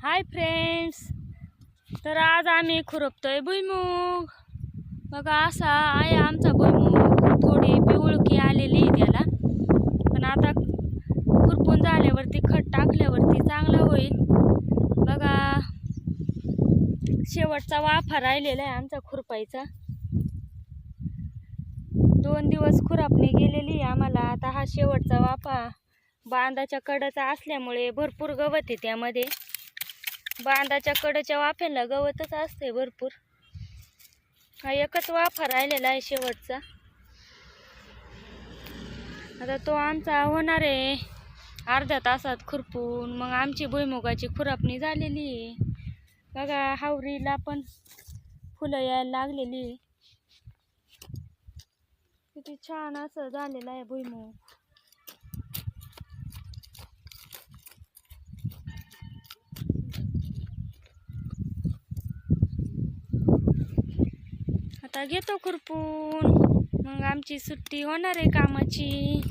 Hi friends, तर आज आम्ही खुरपतोय भुईमुग. बघा असा आहे आमचा भुईमुग. थोडी पिवळकी आलेली आहे त्याला, पण आता खुरपून झाल्यावरती खत टाकल्यावरती चांगला होईल. बघा शेवटचा वाफा राहिलेला आहे आमचा खुरपायचा. 2 दिवस खुरपणी गेलेली आम्हाला. आता हा शेवटचा वाफा बांधाच्या कडेचा असल्यामुळे भरपूर गवत आहे त्यामध्ये. बांधाच्या कडेच्या वाफ्याला गवतच असते भरपूर. हा एकच वाफा राहिलेला आहे शेवटचा. आता तो आमचा होणार आहे अर्ध्या तासात खुरपून. मग आमची भुईमुगाची खुरपणी झालेली आहे. बघा हावरीला पण फुलं यायला लागलेली. किती छान असं झालेलं आहे भुईमुग. आता घेतो खुरपून, मग आमची सुट्टी होणार आहे कामाची.